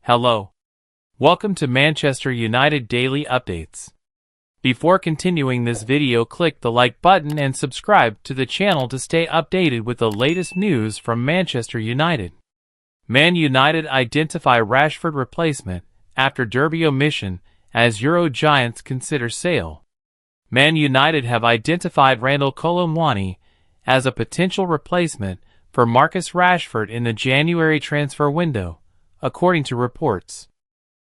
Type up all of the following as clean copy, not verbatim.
Hello. Welcome to Manchester United Daily Updates. Before continuing this video, click the like button and subscribe to the channel to stay updated with the latest news from Manchester United. Man United identify Rashford replacement after Derby omission as Euro giants consider sale. Man United have identified Randal Kolo Muani as a potential replacement for Marcus Rashford in the January transfer window, according to reports.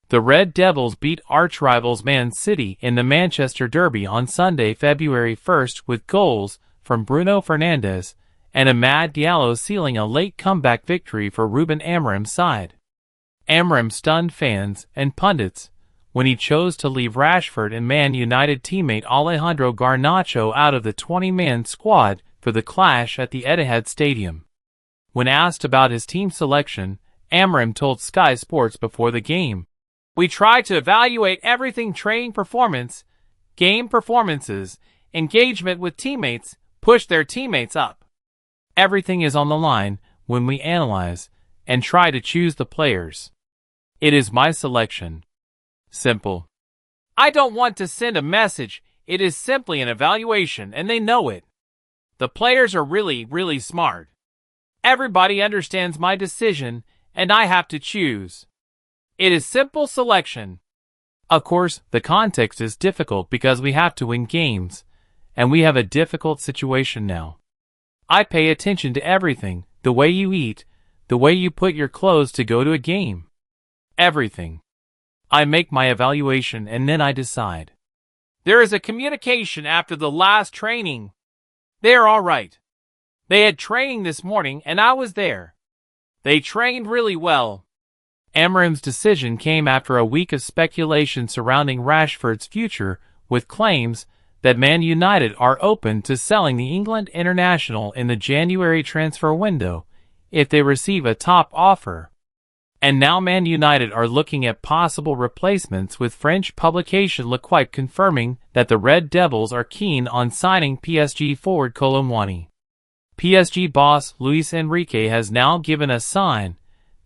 The Red Devils beat arch-rivals Man City in the Manchester Derby on Sunday, February 1st with goals from Bruno Fernandes and Amad Diallo sealing a late comeback victory for Ruben Amorim's side. Amorim stunned fans and pundits when he chose to leave Rashford and Man United teammate Alejandro Garnacho out of the 20-man squad for the clash at the Etihad Stadium. When asked about his team selection, Amorim told Sky Sports before the game, "We try to evaluate everything: training performance, game performances, engagement with teammates, push their teammates up. Everything is on the line when we analyze and try to choose the players. It is my selection. Simple. I don't want to send a message, it is simply an evaluation and they know it. The players are really smart. Everybody understands my decision and I have to choose. It is simple selection." Of course, the context is difficult because we have to win games, and we have a difficult situation now. I pay attention to everything: the way you eat, the way you put your clothes to go to a game. Everything. I make my evaluation and then I decide. There is a communication after the last training. They are all right. They had training this morning and I was there. They trained really well. Amorim's decision came after a week of speculation surrounding Rashford's future, with claims that Man United are open to selling the England international in the January transfer window if they receive a top offer. And now Man United are looking at possible replacements, with French publication L'Equipe confirming that the Red Devils are keen on signing PSG forward Kolo Muani. PSG boss Luis Enrique has now given a sign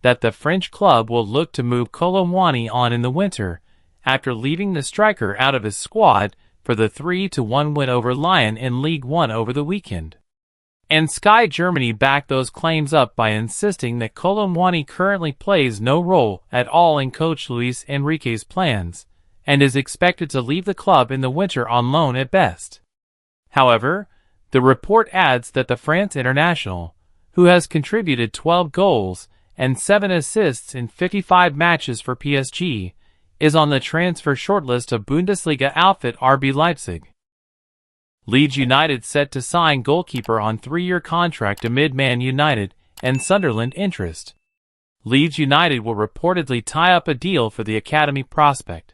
that the French club will look to move Kolo Muani on in the winter after leaving the striker out of his squad for the 3-1 win over Lyon in League One over the weekend. And Sky Germany backed those claims up by insisting that Kolo Muani currently plays no role at all in coach Luis Enrique's plans and is expected to leave the club in the winter on loan at best. However, the report adds that the France international, who has contributed 12 goals and 7 assists in 55 matches for PSG, is on the transfer shortlist of Bundesliga outfit RB Leipzig. Leeds United set to sign goalkeeper on 3-year contract amid Man United and Sunderland interest. Leeds United will reportedly tie up a deal for the academy prospect.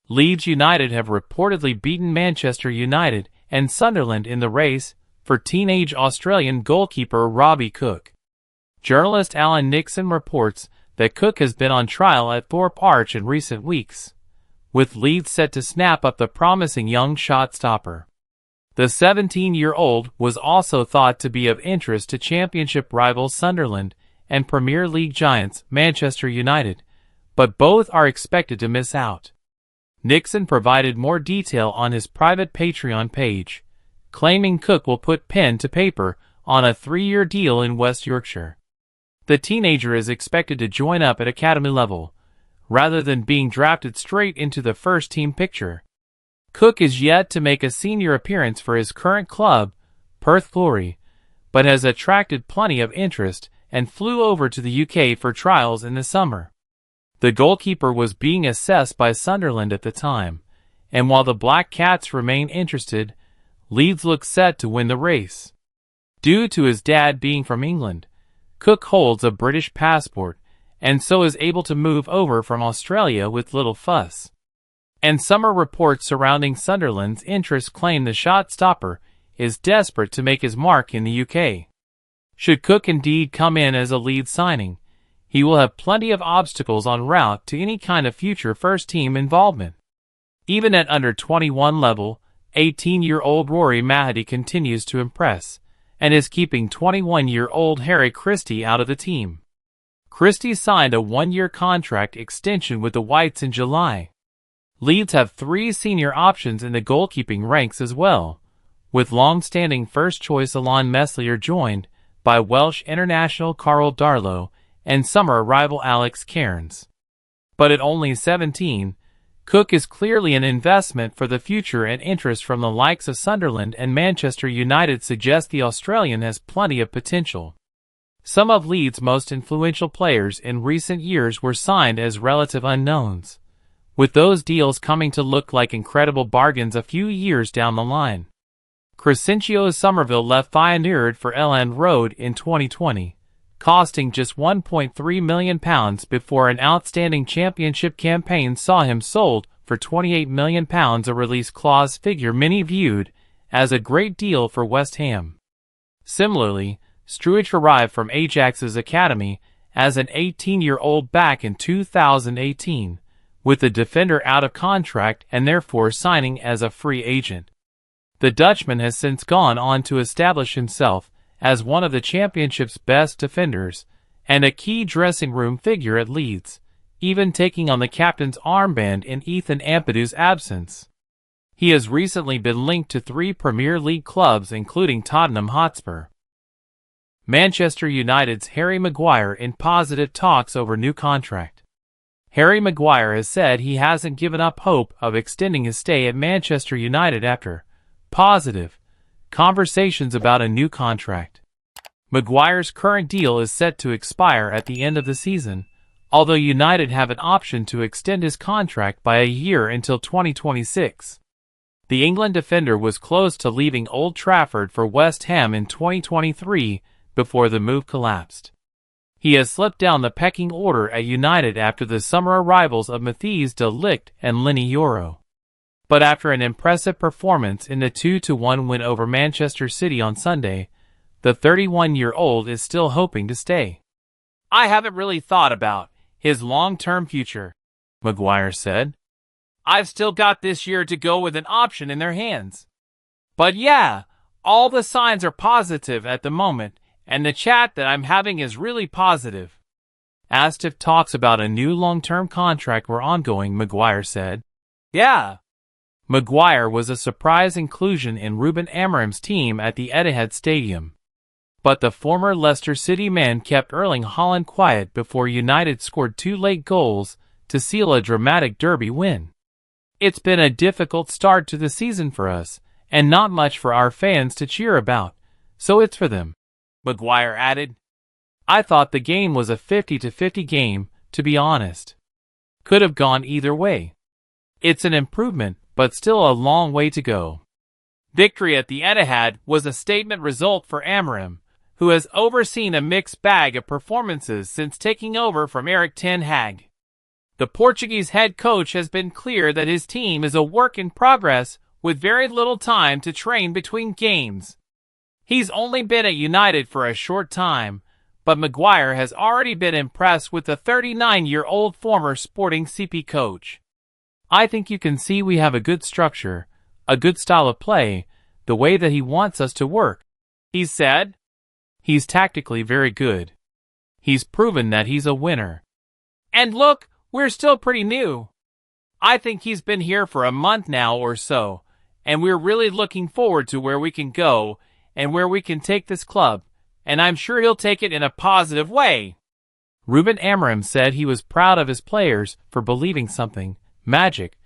Leeds United have reportedly beaten Manchester United and Sunderland in the race for teenage Australian goalkeeper Robbie Cook. Journalist Alan Nixon reports that Cook has been on trial at Thorpe Arch in recent weeks, with Leeds set to snap up the promising young shot-stopper. The 17-year-old was also thought to be of interest to Championship rivals Sunderland and Premier League giants Manchester United, but both are expected to miss out. Nixon provided more detail on his private Patreon page, claiming Cook will put pen to paper on a 3-year deal in West Yorkshire. The teenager is expected to join up at academy level, rather than being drafted straight into the first-team picture. Cook is yet to make a senior appearance for his current club, Perth Glory, but has attracted plenty of interest and flew over to the UK for trials in the summer. The goalkeeper was being assessed by Sunderland at the time, and while the Black Cats remain interested, Leeds looks set to win the race. Due to his dad being from England, Cook holds a British passport and so is able to move over from Australia with little fuss. And summer reports surrounding Sunderland's interest claim the shot-stopper is desperate to make his mark in the UK. Should Cook indeed come in as a Leeds signing, he will have plenty of obstacles en route to any kind of future first-team involvement. Even at under-21 level, 18-year-old Rory Mahdi continues to impress, and is keeping 21-year-old Harry Christie out of the team. Christie signed a one-year contract extension with the Whites in July. Leeds have 3 senior options in the goalkeeping ranks as well, with long-standing first-choice Alain Meslier joined by Welsh international Carl Darlow and summer arrival Alex Cairns. But at only 17, Cook is clearly an investment for the future, and interest from the likes of Sunderland and Manchester United suggests the Australian has plenty of potential. Some of Leeds' most influential players in recent years were signed as relative unknowns, with those deals coming to look like incredible bargains a few years down the line. Crescencio Somerville left Feyenoord for Elland Road in 2020, costing just £1.3 million before an outstanding championship campaign saw him sold for £28 million, a release clause figure many viewed as a great deal for West Ham. Similarly, Struijk arrived from Ajax's academy as an 18-year-old back in 2018, with the defender out of contract and therefore signing as a free agent. The Dutchman has since gone on to establish himself as one of the championship's best defenders and a key dressing room figure at Leeds, even taking on the captain's armband in Ethan Ampadu's absence. He has recently been linked to 3 Premier League clubs including Tottenham Hotspur. Manchester United's Harry Maguire in positive talks over new contract. Harry Maguire has said he hasn't given up hope of extending his stay at Manchester United after positive conversations about a new contract. Maguire's current deal is set to expire at the end of the season, although United have an option to extend his contract by a year until 2026. The England defender was close to leaving Old Trafford for West Ham in 2023 before the move collapsed. He has slipped down the pecking order at United after the summer arrivals of Matthijs de Ligt and Lenny Yoro. But after an impressive performance in the 2-1 win over Manchester City on Sunday, the 31-year-old is still hoping to stay. "I haven't really thought about his long-term future," Maguire said. "I've still got this year to go with an option in their hands. But yeah, all the signs are positive at the moment, and the chat that I'm having is really positive." Asked if talks about a new long-term contract were ongoing, Maguire said, "Yeah." Maguire was a surprise inclusion in Ruben Amorim's team at the Etihad Stadium. But the former Leicester City man kept Erling Haaland quiet before United scored 2 late goals to seal a dramatic derby win. "It's been a difficult start to the season for us, and not much for our fans to cheer about, so it's for them," Maguire added. "I thought the game was a 50-50 game, to be honest. Could have gone either way. It's an improvement, but still a long way to go." Victory at the Etihad was a statement result for Amorim, who has overseen a mixed bag of performances since taking over from Erik ten Hag. The Portuguese head coach has been clear that his team is a work in progress with very little time to train between games. He's only been at United for a short time, but Maguire has already been impressed with the 39-year-old former Sporting CP coach. "I think you can see we have a good structure, a good style of play, the way that he wants us to work," he said. "He's tactically very good. He's proven that he's a winner. And look, we're still pretty new. I think he's been here for a month now or so, and we're really looking forward to where we can go and where we can take this club, and I'm sure he'll take it in a positive way." Ruben Amorim said he was proud of his players for believing something magic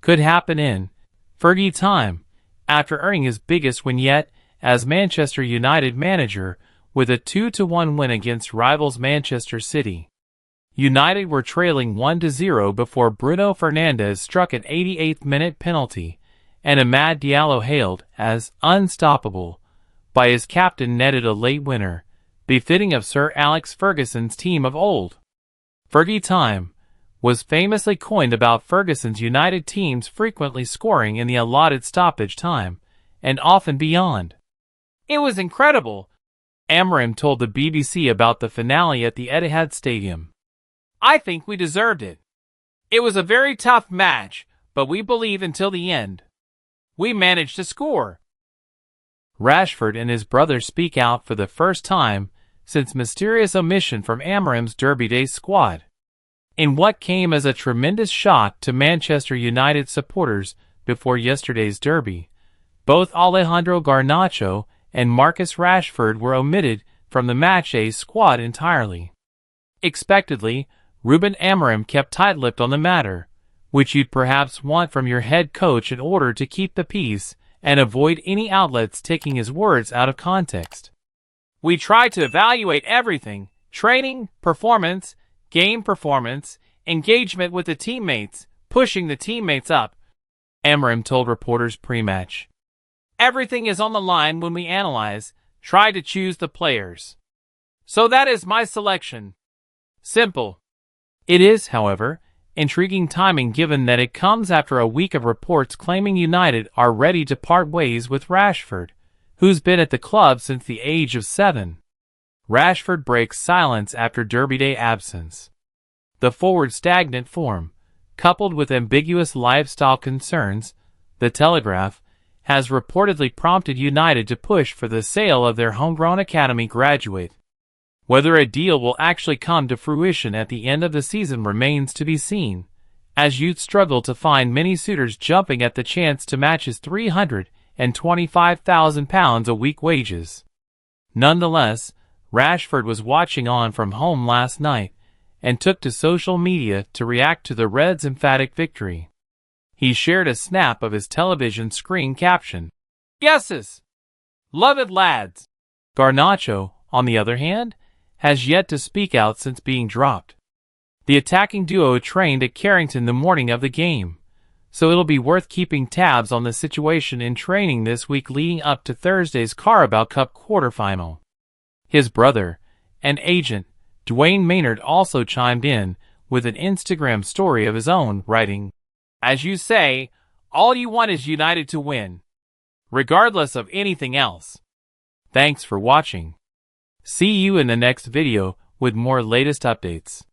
could happen in Fergie time after earning his biggest win yet as Manchester United manager with a 2-1 win against rivals Manchester City. United were trailing 1-0 before Bruno Fernandes struck an 88th-minute penalty, and Amad Diallo, hailed as unstoppable by his captain, netted a late winner, befitting of Sir Alex Ferguson's team of old. Fergie time was famously coined about Ferguson's United teams frequently scoring in the allotted stoppage time, and often beyond. "It was incredible," Amorim told the BBC about the finale at the Etihad Stadium. "I think we deserved it. It was a very tough match, but we believed until the end. We managed to score." Rashford and his brother speak out for the first time since mysterious omission from Amorim's Derby Day squad. In what came as a tremendous shock to Manchester United supporters before yesterday's derby, both Alejandro Garnacho and Marcus Rashford were omitted from the matchday squad entirely. Expectedly, Ruben Amorim kept tight-lipped on the matter, which you'd perhaps want from your head coach in order to keep the peace and avoid any outlets taking his words out of context. "We try to evaluate everything: training, performance, game performance, engagement with the teammates, pushing the teammates up," Amorim told reporters pre-match. "Everything is on the line when we analyze, try to choose the players. So that is my selection. Simple." It is, however, intriguing timing given that it comes after a week of reports claiming United are ready to part ways with Rashford, who's been at the club since the age of 7. Rashford breaks silence after Derby Day absence. The forward's stagnant form, coupled with ambiguous lifestyle concerns, The Telegraph, has reportedly prompted United to push for the sale of their homegrown academy graduate. Whether a deal will actually come to fruition at the end of the season remains to be seen, as youth struggle to find many suitors jumping at the chance to match his £325,000 a week wages. Nonetheless, Rashford was watching on from home last night and took to social media to react to the Reds' emphatic victory. He shared a snap of his television screen caption, "Yeses! Love it, lads." Garnacho, on the other hand, has yet to speak out since being dropped. The attacking duo trained at Carrington the morning of the game, so it'll be worth keeping tabs on the situation in training this week leading up to Thursday's Carabao Cup quarterfinal. His brother and agent, Dwayne Maynard, also chimed in with an Instagram story of his own, writing, "As you say, all you want is United to win, regardless of anything else. Thanks for watching. See you in the next video with more latest updates."